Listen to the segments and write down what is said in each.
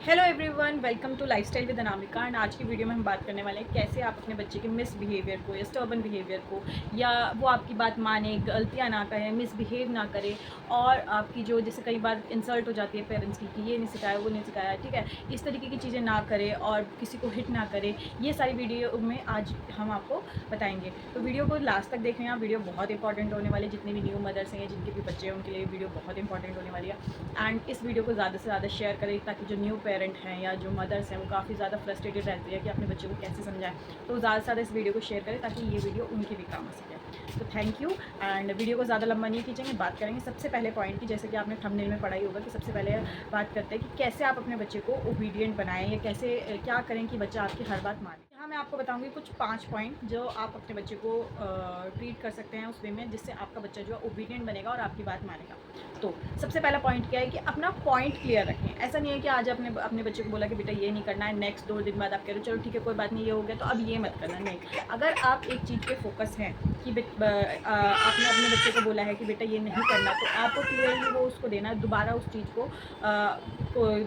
Hello everyone, welcome to lifestyle with Anamika. And आज की video में हम बात करने वाले हैं कैसे आप अपने बच्चे के मिसबिहेवियर को या स्टर्बन बिहेवियर को, या वो आपकी बात माने, गलतियां ना करें, मिसबिहेव ना करे, और आपकी जो जैसे कई बार इंसल्ट हो जाती है पेरेंट्स की कि ये नहीं सिखाया, वो नहीं सिखाया, ठीक है, इस तरीके की चीज़ें ना करें और किसी को हिट ना करें। ये सारी वीडियो में आज हम आपको बताएंगे, तो वीडियो को लास्ट तक देख लें। वीडियो बहुत इंपॉर्टेंट होने वाली है, जितनी भी न्यू मदर्स हैं या जिनके भी बच्चे हैं उनके लिए वीडियो बहुत इंपॉर्टेंट होने वाली है। एंड इस वीडियो को ज़्यादा से ज़्यादा शेयर करें ताकि जो न्यू पेरेंट हैं या जो मदर्स हैं वो काफ़ी ज़्यादा फ्रस्ट्रेटेड रहती है कि अपने बच्चे को कैसे समझाएं, तो ज़्यादा से ज़्यादा इस वीडियो को शेयर करें ताकि ये वीडियो उनके भी काम आ सके। तो थैंक यू। एंड वीडियो को ज़्यादा लंबा नहीं खींचेंगे, बात करेंगे सबसे पहले पॉइंट की, जैसे कि आपने थंबनेल में पढ़ा ही होगा कि सबसे पहले बात करते हैं कि कैसे आप अपने बच्चे को ओबीडियंट बनाएं या कैसे क्या करें कि बच्चा आपकी हर बात माने। यहाँ मैं आपको बताऊंगी कुछ 5 पॉइंट जो आप अपने बच्चे को ट्रीट कर सकते हैं उस वे में, जिससे आपका बच्चा जो है ओबीडियंट बनेगा और आपकी बात मानेगा। तो सबसे पहला पॉइंट क्या है कि अपना पॉइंट क्लियर रखें। ऐसा नहीं है कि आज आपने अपने बच्चे को बोला कि बेटा ये नहीं करना है, नेक्स्ट 2 दिन बाद आप कह रहे हो चलो ठीक है कोई बात नहीं, ये हो गया तो अब ये मत करना। नहीं, अगर आप एक चीज़ पे फोकस हैं कि आपने अपने बच्चे को बोला है कि बेटा ये नहीं करना, तो आपको क्लियरली वो उसको देना है, दोबारा उस चीज़ को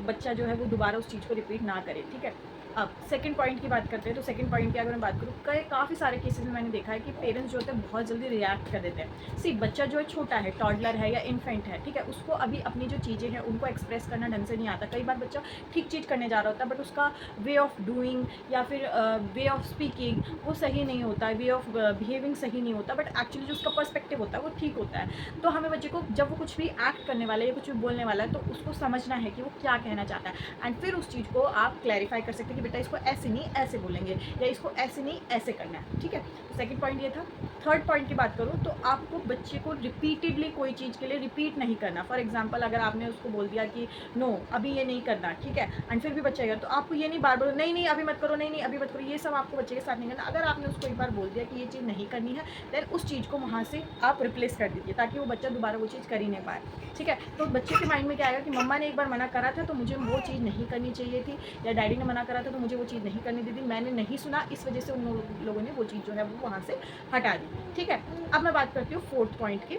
बच्चा जो है वो दोबारा उस चीज़ को रिपीट ना करे, ठीक है। अब सेकंड पॉइंट की बात करते हैं, तो सेकंड पॉइंट की अगर मैं बात करूँ, काफ़ी सारे केसेस में मैंने देखा है कि पेरेंट्स जो होते हैं बहुत जल्दी रिएक्ट कर देते हैं। सी बच्चा जो है छोटा है, टॉडलर है या इन्फेंट है, ठीक है, उसको अभी अपनी जो चीज़ें हैं उनको एक्सप्रेस करना ढंग से नहीं आता। कई बार बच्चा ठीक चीज़ करने जा रहा होता है बट उसका वे ऑफ डूइंग या फिर वे ऑफ स्पीकिंग वो सही नहीं होता है, वे ऑफ बिहेविंग सही नहीं होता, बट एक्चुअली जो उसका पर्सपेक्टिव होता है वो ठीक होता है। तो हमें बच्चे को जब वो कुछ भी एक्ट करने वाला है या कुछ भी बोलने वाला है तो उसको समझना है कि वो क्या कहना चाहता है, एंड फिर उस चीज़ को आप क्लैरिफाई कर सकते हैं कि बेटा इसको ऐसे नहीं ऐसे बोलेंगे, या इसको ऐसे नहीं ऐसे करना है, ठीक है। तो सेकंड पॉइंट ये था। थर्ड पॉइंट की बात करूँ तो आपको बच्चे को रिपीटेडली कोई चीज़ के लिए रिपीट नहीं करना। फॉर एग्जाम्पल, अगर आपने उसको बोल दिया कि नो अभी ये नहीं करना, ठीक है, एंड फिर भी बच्चा आएगा, तो आपको ये नहीं बार बार नहीं नहीं अभी मत करो, नहीं नहीं अभी मत करो, ये सब आपको बच्चे के साथ नहीं करना। अगर आपने उसको एक बार बोल दिया कि ये चीज़ नहीं करनी है, देन उस चीज़ को वहाँ से आप रिप्लेस कर दीजिए ताकि वो बच्चा दोबारा वो चीज़ कर ही नहीं पाए, ठीक है। तो बच्चे के माइंड में क्या आएगा कि मम्मा ने एक बार मना करा था तो मुझे वो चीज़ नहीं करनी चाहिए थी, या डैडी ने मना करा था तो मुझे वो चीज़ नहीं करनी दी थी, मैंने नहीं सुना, इस वजह से उन लोगों ने वो चीज़ जो है वो वहाँ से हटा दी, ठीक है। अब मैं बात करती हूँ फोर्थ पॉइंट की।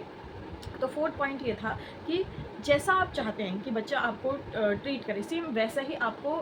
तो फोर्थ पॉइंट ये था कि जैसा आप चाहते हैं कि बच्चा आपको ट्रीट करे, सेम वैसा ही आपको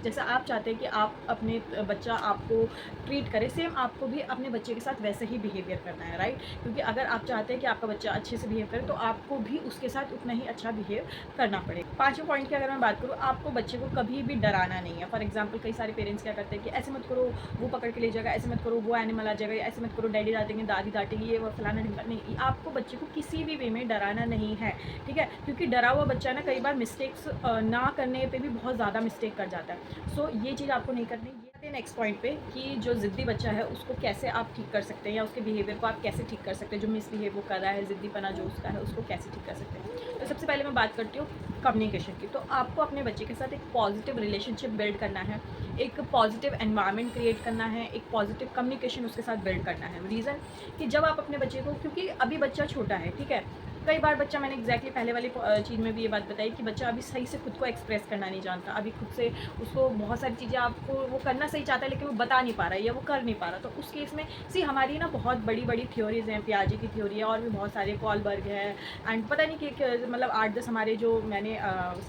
जैसा आप चाहते हैं कि आप अपने बच्चा आपको ट्रीट करे, सेम आपको भी अपने बच्चे के साथ वैसे ही बिहेवियर करना है, राइट। क्योंकि अगर आप चाहते हैं कि आपका बच्चा अच्छे से बिहेव करे तो आपको भी उसके साथ उतना ही अच्छा बिहेव करना पड़ेगा। पाँचवें पॉइंट की अगर मैं बात करूँ, आपको बच्चे को कभी भी डराना नहीं है। फॉर एग्जाम्पल, कई सारे पेरेंट्स क्या करते हैं कि ऐसे मत करो वो पकड़ के ले जाएगा, ऐसे मत करो वो एनिमल आ जाएगा, या ऐसे मत करो डैडी डांटेंगे, दादी डांटेगी, ये वो फलाना ढिमका। नहीं, आपको बच्चे को किसी भी वे में डराना नहीं है, ठीक है। क्योंकि डरा हुआ बच्चा ना कई बार मिस्टेक्स ना करने पे भी बहुत ज़्यादा मिस्टेक कर जाता है। सो ये चीज़ आपको नहीं करनी। ये नेक्स्ट पॉइंट पे कि जो ज़िद्दी बच्चा है उसको कैसे आप ठीक कर सकते हैं, या उसके बिहेवियर को आप कैसे ठीक कर सकते हैं, जो मिसबिहेव वो कर रहा है, ज़िद्दीपना जो उसका है उसको कैसे ठीक कर सकते हैं। तो सबसे पहले मैं बात करती हूँ कम्युनिकेशन की। तो आपको अपने बच्चे के साथ एक पॉजिटिव रिलेशनशिप बिल्ड करना है, एक पॉजिटिव एनवायरनमेंट क्रिएट करना है, एक पॉजिटिव कम्युनिकेशन उसके साथ बिल्ड करना है। रीज़न कि जब आप अपने बच्चे को, क्योंकि अभी बच्चा छोटा है, ठीक है, कई बार बच्चा, मैंने एग्जैक्टली पहले वाली चीज़ में भी ये बात बताई कि बच्चा अभी सही से खुद को एक्सप्रेस करना नहीं जानता, अभी खुद से उसको बहुत सारी चीज़ें आपको वो करना सही चाहता है लेकिन वो बता नहीं पा रहा है या वो कर नहीं पा रहा। तो उस केस में हमारी ना बहुत बड़ी बड़ी थ्योरीज़ हैं, पियाजे की थ्योरी है और भी बहुत सारे, कॉलबर्ग है, एंड पता नहीं कि मतलब 8-10 हमारे जो मैंने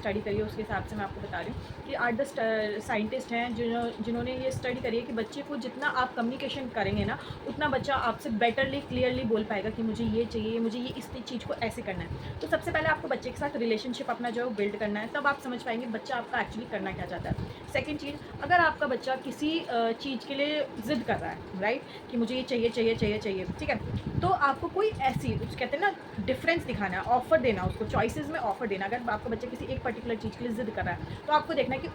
स्टडी करी है उसके हिसाब से मैं आपको बता रही हूँ कि 8-10 साइंटिस्ट हैं जिन्होंने ये स्टडी करी है कि बच्चे को जितना आप कम्युनिकेशन करेंगे ना, उतना बच्चा आपसे बेटरली क्लियरली बोल पाएगा कि मुझे ये चाहिए, मुझे ये इस चीज़ को ऐसे करना है। तो सबसे पहले आपको बच्चे के साथ रिलेशनशिप अपना जो है बिल्ड करना है, तब आप समझ पाएंगे बच्चा आपका एक्चुअली करना क्या चाहता है। सेकंड चीज़, अगर आपका बच्चा किसी चीज़ के लिए ज़िद कर रहा है, राइट, कि मुझे ये चाहिए चाहिए चाहिए चाहिए, ठीक है, तो आपको कोई ऐसी कहते हैं ना डिफरेंस दिखाना है, ऑफर देना, उसको चॉइसेस में ऑफर देना। अगर आपका बच्चा किसी एक पर्टिकुलर चीज़ के लिए ज़िद कर रहा है तो आपको देखना है कि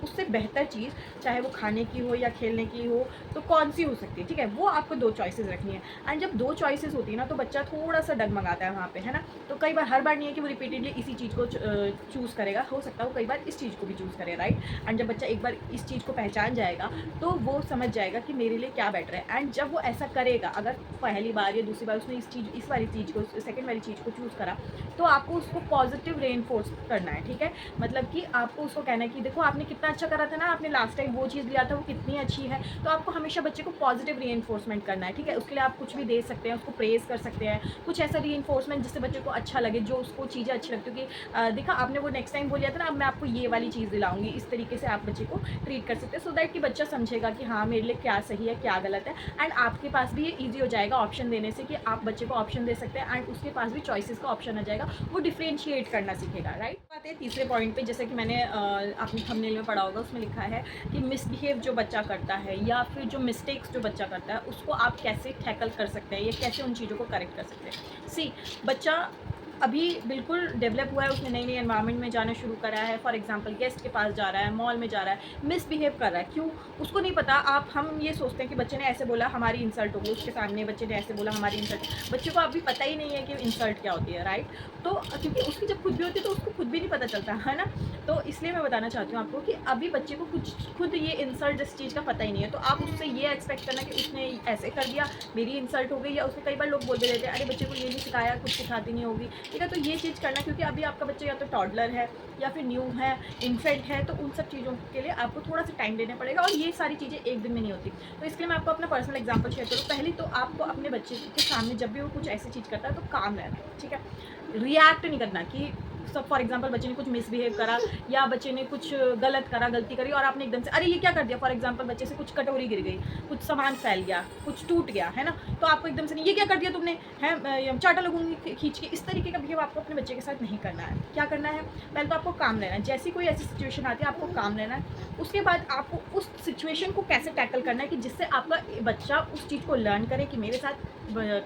उससे बेहतर चीज़, चाहे वो खाने की हो या खेलने की हो, तो कौन सी हो सकती है, ठीक है। वो आपको 2 चॉइसेस रखनी है, एंड जब 2 चॉइसेस होती है ना तो बच्चा थोड़ा सा डगमगाता है वहाँ पे, है ना। तो कई बार, हर बार नहीं है कि वो रिपीटेडली इसी चीज़ को चूज़ करेगा, हो सकता है वो कई बार इस चीज़ को भी चूज़ करे, राइट। एंड जब बच्चा एक बार इस चीज़ को पहचान जाएगा तो वो समझ जाएगा कि मेरे लिए क्या बेटर है, एंड जब वो ऐसा करेगा, अगर पहली बार या दूसरी बार उसने इस वाली चीज़ को, सेकंड वाली चीज़ को चूज़ करा, तो आपको उसको पॉजिटिव रेनफोर्स करना है, ठीक है। मतलब कि आपको उसको कहना है कि देखो आपने कितना अच्छा करा था ना, आपने लास्ट टाइम वो चीज़ लिया था वो कितनी अच्छी है। तो आपको हमेशा बच्चे को पॉजिटिव रीइंफोर्समेंट करना है, ठीक है। उसके लिए आप कुछ भी दे सकते हैं, उसको प्रेज़ कर सकते हैं, कुछ ऐसा रीइंफोर्समेंट जिससे बच्चे को अच्छा लगे, जो उसको चीज़ें अच्छी लगती है कि देखा आपने वो नेक्स्ट टाइम बोल दिया था ना, अब मैं आपको ये वाली चीज़ दिलाऊंगी। इस तरीके से आप बच्चे को ट्रीट कर सकते हैं, सो दैट कि बच्चा समझेगा कि हाँ मेरे लिए क्या सही है क्या गलत है। एंड आपके पास भी ये ईजी हो जाएगा ऑप्शन देने से, कि आप बच्चे को ऑप्शन दे सकते हैं एंड उसके पास भी चॉइसेस का ऑप्शन आ जाएगा, वो डिफ्रेंशिएट करना सीखेगा, राइट। बात है तीसरे पॉइंट पे, जैसे कि मैंने अपने थंबनेल में पढ़ा होगा, उसमें लिखा है कि मिसबिहेव जो बच्चा करता है या फिर जो मिस्टेक्स जो बच्चा करता है उसको आप कैसे टैकल कर सकते हैं या कैसे उन चीज़ों को करेक्ट कर सकते हैं। सी, बच्चा अभी बिल्कुल डेवलप हुआ है, उसने नई नई एनवायरनमेंट में जाना शुरू करा है। फॉर एग्जांपल गेस्ट के पास जा रहा है, मॉल में जा रहा है, मिसबिहेव कर रहा है, क्यों उसको नहीं पता। हम ये सोचते हैं कि बच्चे ने ऐसे बोला हमारी इंसल्ट होगी, उसके सामने बच्चे ने ऐसे बोला हमारी इंसल्ट। बच्चे को अभी पता ही नहीं है कि इंसल्ट क्या होती है, राइट। तो क्योंकि उसकी जब खुद भी होती है तो उसको खुद भी नहीं पता चलता है ना। तो इसलिए मैं बताना चाहती हूँ आपको कि अभी बच्चे को कुछ खुद ये इंसल्ट जिस चीज़ का पता ही नहीं है, तो आप उससे ये एक्सपेक्ट करना कि उसने ऐसे कर दिया मेरी इंसल्ट हो गई। या उसने कई बार लोग बोलते रहते हैं अरे बच्चे को ये नहीं सिखाया, कुछ सिखाती नहीं होगी, ठीक है। तो ये चीज़ करना, क्योंकि अभी आपका बच्चा या तो टॉडलर है या फिर न्यू है, इन्फेंट है, तो उन सब चीज़ों के लिए आपको थोड़ा सा टाइम देना पड़ेगा, और ये सारी चीज़ें एक दिन में नहीं होती। तो इसलिए मैं आपको अपना पर्सनल एग्जांपल शेयर करूँ। पहले तो आपको अपने बच्चे के सामने जब भी वो कुछ ऐसी चीज़ करता है तो काम रहना है, ठीक है। रिएक्ट नहीं करना कि सब, फॉर एग्जांपल बच्चे ने कुछ मिसबिहेव करा या बच्चे ने कुछ गलत करा, गलती करी, और आपने एकदम से अरे ये क्या कर दिया। फॉर एग्जांपल बच्चे से कुछ कटोरी गिर गई, कुछ सामान फैल गया, कुछ टूट गया, है ना। तो आपको एकदम से नहीं ये क्या कर दिया तुमने, है चाटा लगूंगी खींच के। इस तरीके का बिहेव आपको अपने बच्चे के साथ नहीं करना है। क्या करना है, पहले तो आपको काम लेना है। जैसी कोई ऐसी सिचुएशन आती है आपको काम लेना है। उसके बाद आपको उस सिचुएशन को कैसे टैकल करना है कि जिससे आपका बच्चा उस चीज़ को लर्न करे कि मेरे साथ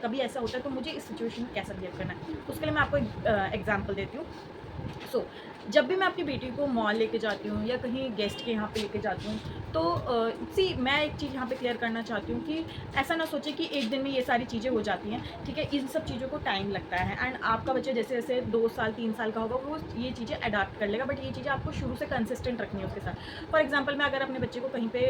कभी ऐसा होता है तो मुझे इस सिचुएशन में कैसा बिहेव करना है। उसके लिए मैं आपको एक एग्जाम्पल देती हूँ। सो जब भी मैं अपनी बेटी को मॉल लेके जाती हूँ या कहीं गेस्ट के यहाँ पे लेके जाती हूँ, तो मैं एक चीज़ यहाँ पे क्लियर करना चाहती हूँ कि ऐसा ना सोचे कि एक दिन में ये सारी चीज़ें हो जाती हैं, ठीक है। इन सब चीज़ों को टाइम लगता है, एंड आपका बच्चा जैसे जैसे 2 साल 3 साल का होगा वो ये चीज़ें अडाप्ट कर लेगा, बट ये चीज़ें आपको शुरू से कंसिस्टेंट रखनी है उसके साथ। फॉर एग्जाम्पल मैं अगर अपने बच्चे को कहीं पे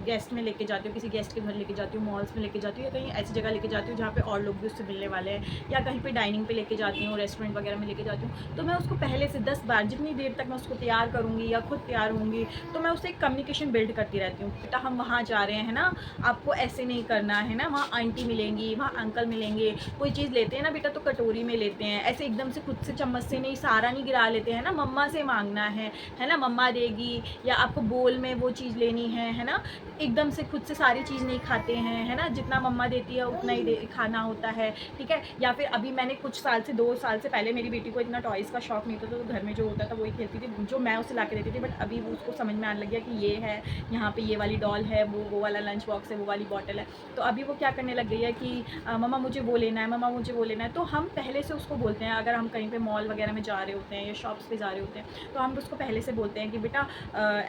गेस्ट में लेके जाती हूँ, किसी गेस्ट के घर लेके जाती हूँ, मॉल्स में लेके जाती हूँ, या कहीं ऐसी जगह लेके जाती हूँ जहाँ पे और लोग भी उससे मिलने वाले हैं, या कहीं पे डाइनिंग पे लेके जाती हूँ, रेस्टोरेंट वगैरह में लेके जाती हूँ, तो मैं उसको पहले से 10 बार, जितनी देर तक मैं उसको तैयार करूँगी या खुद तैयार होंगी, तो मैं उससे एक कम्युनिकेशन बिल्ड करती रहती हूँ। बेटा हम वहाँ जा रहे हैं ना, आपको ऐसे नहीं करना है ना, वहाँ आंटी मिलेंगी, वहाँ अंकल मिलेंगे, कोई चीज़ लेते हैं ना बेटा तो कटोरी में लेते हैं, ऐसे एकदम से खुद से चम्मच से नहीं, सारा नहीं गिरा लेते हैं ना, मम्मा से मांगना है ना, मम्मा देगी, या आपको बोल में वो चीज़ लेनी है ना। एकदम से खुद से सारी चीज़ नहीं खाते हैं, है ना, जितना मम्मा देती है उतना ही खाना होता है, ठीक है। या फिर अभी मैंने कुछ साल से 2 साल से पहले मेरी बेटी को इतना टॉयज़ का शौक नहीं था, तो घर में जो होता था वही खेलती थी, जो मैं उसे ला के देती थी। बट अभी वो उसको समझ में आने लग गया कि ये है, यहाँ पे ये वाली डॉल है, वो वाला लंच बॉक्स है, वो वाली बॉटल है। तो अभी वो क्या करने लग गई है कि मम्मा मुझे वो लेना है, मम्मा मुझे वो लेना है। तो हम पहले से उसको बोलते हैं, अगर हम कहीं पे मॉल वगैरह में जा रहे होते हैं या शॉप्स पे जा रहे होते हैं, तो हम उसको पहले से बोलते हैं कि बेटा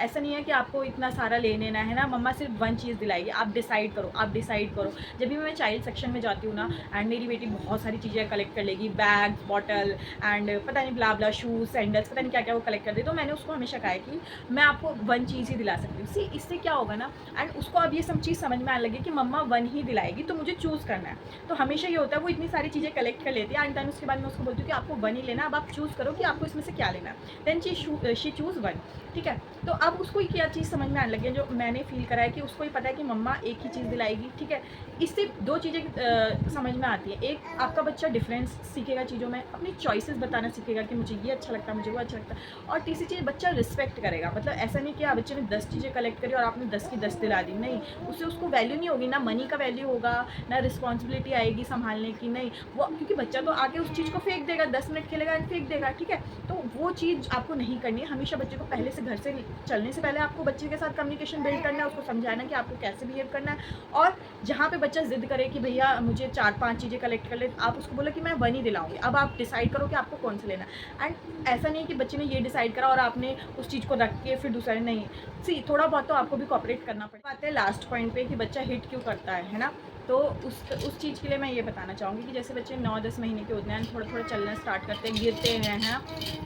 ऐसा नहीं है कि आपको इतना सारा ले लेना है ना, मम्मा सिर्फ 1 चीज़ दिलाएगी, आप डिसाइड करो, आप डिसाइड करो। जब भी मैं चाइल्ड सेक्शन में जाती हूँ ना, एंड मेरी बेटी बहुत सारी चीज़ें कलेक्ट कर लेगी, बैग, बॉटल एंड पता नहीं ब्ला ब्ला, शूज़, सैंडल्स, पता नहीं क्या क्या वो कलेक्ट कर दे। तो मैंने उसको हमेशा कहा है कि मैं आपको 1 चीज़ ही दिला सकती हूँ। सी, इससे क्या होगा ना, एंड उसको अब ये सब चीज़ समझ में आने लगी कि मम्मा 1 ही दिलाएगी, तो मुझे चूज़ करना है। तो हमेशा ये होता है, वो इतनी सारी चीज़ें कलेक्ट कर लेती है, एंड देन उसके बाद मैं उसको बोलती हूँ कि आपको 1 ही लेना, अब आप चूज़ करो कि आपको इसमें से क्या लेना है। देन शी चूज़ 1, ठीक है। तो अब उसको क्या चीज़ समझ में आने लगी है, जो मैंने फील करा है कि उसको ही पता है कि मम्मा एक ही चीज़ दिलाएगी, ठीक है। इससे 2 चीज़ें समझ में आती है। एक, आपका बच्चा डिफरेंस सीखेगा चीज़ों में, अपनी चॉइसेस बताना सीखेगा कि मुझे ये अच्छा लगता है, मुझे वो अच्छा लगता है। और तीसरी चीज़, बच्चा रिस्पेक्ट करेगा। मतलब ऐसा नहीं कि आप बच्चे ने 10 चीज़ें कलेक्ट करी और आपने 10 की 10 दिला दी, नहीं, उससे उसको वैल्यू नहीं होगी, ना मनी का वैल्यू होगा, ना रिस्पॉन्सिबिलिटी आएगी संभालने की, नहीं वो, क्योंकि बच्चा तो आके उस चीज़ को फेंक देगा, 10 मिनट खेलेगा एंड फेंक देगा, ठीक है। तो वो चीज़ आपको नहीं करनी है। हमेशा बच्चे को पहले से, घर से चलने से पहले आपको बच्चे के साथ कम्युनिकेशन बिल्ड करना है, उसको समझाना कि आपको कैसे बिहेव करना है। और जहाँ पे बच्चा जिद करे कि भैया मुझे 4-5 चीज़ें कलेक्ट कर ले, आप उसको बोलो कि मैं 1 ही दिलाऊंगी, अब आप डिसाइड करो कि आपको कौन सा लेना है। एंड ऐसा नहीं कि बच्चे ने ये डिसाइड करा और आपने उस चीज़ को रख के फिर दूसरा नहीं। सी, थोड़ा बहुत तो आपको भी कोऑपरेट करना पड़ेगा। बात है लास्ट पॉइंट पे कि बच्चा हिट क्यों करता है ना। तो उस चीज़ के लिए मैं ये बताना चाहूँगी कि जैसे बच्चे 9-10 महीने के होते हैं, थोड़ा थोड़ा चलना स्टार्ट करते हैं, गिरते हैं,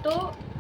तो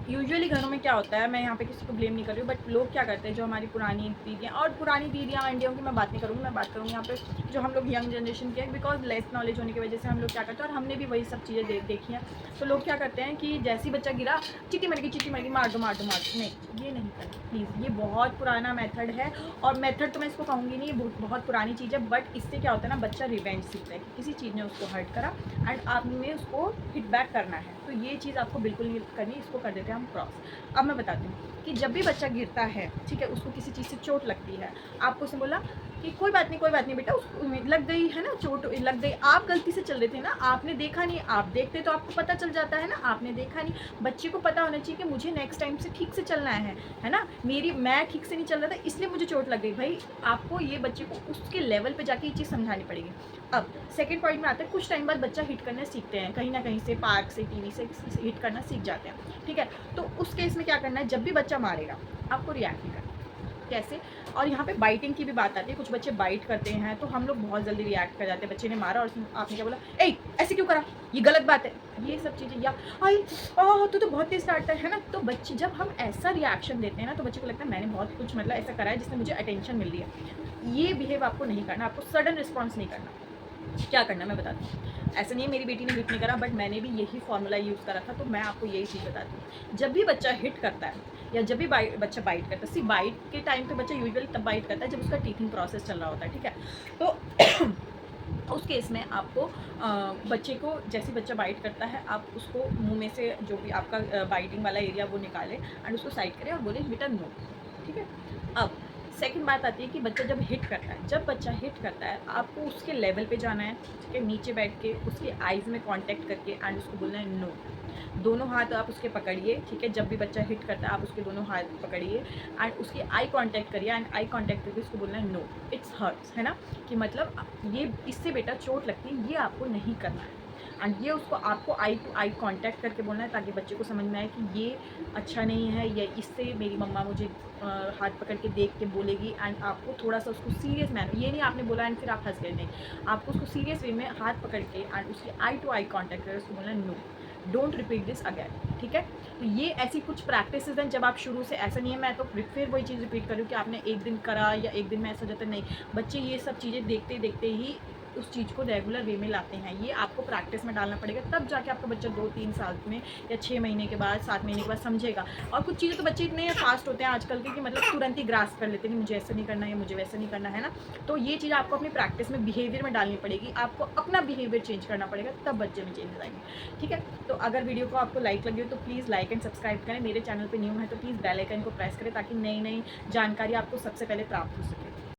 यूजुअली घरों में क्या होता है, मैं यहाँ पे किसी को ब्लेम नहीं कर रही हूँ, बट लोग क्या करते हैं, जो हमारी पुरानी दीदियाँ, और पुरानी दीदियाँ आंटियों की मैं बात नहीं करूँगी, मैं बात करूँगी यहाँ पे जो हम लोग यंग जनरेशन के हैं, बिकॉज लेस नॉलेज होने की वजह से हम लोग क्या करते हैं, और हमने भी वही सब चीज़ें देखी हैं। तो लोग क्या करते हैं कि जैसे ही बच्चा गिरा, चीटी मर गई, मार दो मार दो मार दो। नहीं, ये नहीं करना प्लीज़, ये बहुत पुराना मेथड है। और मेथड तो मैं इसको कहूँगी नहीं, ये बहुत पुरानी चीज़ है, बट इससे क्या होता है ना, बच्चा रिवेंज सीखता है कि किसी चीज़ ने उसको हर्ट करा एंड आपने उसको हिट बैक करना है। तो ये चीज़ आपको बिल्कुल नहीं करनी, इसको कर देते हैं हम क्रॉस। अब मैं बताती हूँ कि जब भी बच्चा गिरता है, ठीक है, उसको किसी चीज़ से चोट लगती है, आपको उसने बोला कि कोई बात नहीं बेटा, उसको लग गई है ना, चोट लग गई, आप गलती से चल रहे थे ना, आपने देखा नहीं, आप देखते तो आपको पता चल जाता है ना, आपने देखा नहीं। बच्चे को पता होना चाहिए कि मुझे नेक्स्ट टाइम से ठीक से चलना है ना, मैं ठीक से नहीं चल रहा था इसलिए मुझे चोट लग गई। भाई आपको ये बच्चे को उसके लेवल पे जाके ये चीज़ समझानी पड़ेगी। अब सेकेंड पॉइंट में आता है, कुछ टाइम बाद बच्चा हिट करना सीखते हैं, कहीं ना कहीं से पार्क से, टीवी से हिट करना सीख जाते हैं, ठीक है। तो उस केस में क्या करना है, जब भी बच्चा मारेगा आपको रिएक्ट नहीं करना। कैसे? और यहाँ पे बाइटिंग की भी बात आती है, कुछ बच्चे बाइट करते हैं तो हम लोग बहुत जल्दी रिएक्ट कर जाते हैं। बच्चे ने मारा और आपने क्या बोला, ए ऐसे क्यों करा, ये गलत बात है, ये सब चीज़ें, या आई तू तो बहुत तेज डांटता है ना। तो बच्चे, जब हम ऐसा रिएक्शन देते हैं ना, तो बच्चे को लगता है मैंने बहुत कुछ मतलब ऐसा करा है जिससे मुझे अटेंशन मिल रही है। ये बिहेव आपको नहीं करना, आपको सडन रिस्पॉन्स नहीं करना। क्या करना मैं बताती हूँ। ऐसा नहीं है मेरी बेटी ने हिट नहीं करा, बट मैंने भी यही फॉर्मूला यूज़ करा था, तो मैं आपको यही चीज़ बताती हूँ। जब भी बच्चा हिट करता है या जब भी बच्चा बाइट करता है, सिर्फ बाइट के टाइम पे बच्चा यूजुअली तब बाइट करता है जब उसका टीथिंग प्रोसेस चल रहा होता है, ठीक है। तो उस केस में आपको बच्चे को, जैसे बच्चा बाइट करता है, आप उसको मुंह में से जो भी आपका बाइटिंग वाला एरिया वो निकालें एंड उसको साइड करें और बोले बेटा नो, ठीक है। अब सेकंड बात आती है कि बच्चा जब हिट करता है, जब बच्चा हिट करता है आपको उसके लेवल पे जाना है, ठीक है, नीचे बैठ के उसके आइज़ में कांटेक्ट करके एंड उसको बोलना है नो। दोनों हाथ आप उसके पकड़िए, ठीक है, जब भी बच्चा हिट करता है आप उसके दोनों हाथ पकड़िए एंड उसकी आई कांटेक्ट करिए एंड आई कांटेक्ट करके उसको बोलना है नो, इट्स हर्ट्स, है ना, कि मतलब ये इससे बेटा चोट लगती है, ये आपको नहीं करना है। एंड ये उसको आपको आई टू आई कांटेक्ट करके बोलना है, ताकि बच्चे को समझ में आए कि ये अच्छा नहीं है, या इससे मेरी मम्मा मुझे हाथ पकड़ के देख के बोलेगी। एंड आपको थोड़ा सा उसको सीरियस मैनर, ये नहीं आपने बोला एंड फिर आप हंस गए, नहीं, आपको उसको सीरियस वे में हाथ पकड़ के एंड उसकी आई टू आई कांटेक्ट करके उसको बोलना है no, don't repeat this again, ठीक है। तो ये ऐसी कुछ प्रैक्टिस हैं जब आप शुरू से, ऐसा नहीं है मैं तो फिर वही चीज़ रिपीट करूँ कि आपने एक दिन करा या एक दिन में ऐसा जाता, नहीं, बच्चे ये सब चीज़ें देखते देखते ही उस चीज़ को रेगुलर वे में लाते हैं। ये आपको प्रैक्टिस में डालना पड़ेगा, तब जाके आपका बच्चा 2-3 साल में या 6 महीने के बाद, 7 महीने के बाद समझेगा। और कुछ चीज़ें तो बच्चे इतने फास्ट होते हैं आजकल के कि मतलब तुरंत ही ग्रास्प कर लेते हैं कि मुझे ऐसा नहीं करना है, मुझे वैसा नहीं करना है ना। तो ये चीज़ आपको अपनी प्रैक्टिस में, बिहेवियर में डालनी पड़ेगी, आपको अपना बिहेवियर चेंज करना पड़ेगा, तब बच्चे में चेंज आएंगे, ठीक है। तो अगर वीडियो को आपको लाइक लगी हो तो प्लीज़ लाइक एंड सब्सक्राइब करें। मेरे चैनल पर न्यू है तो प्लीज़ बेल आइकन को प्रेस करें ताकि नई नई जानकारी आपको सबसे पहले प्राप्त हो सके।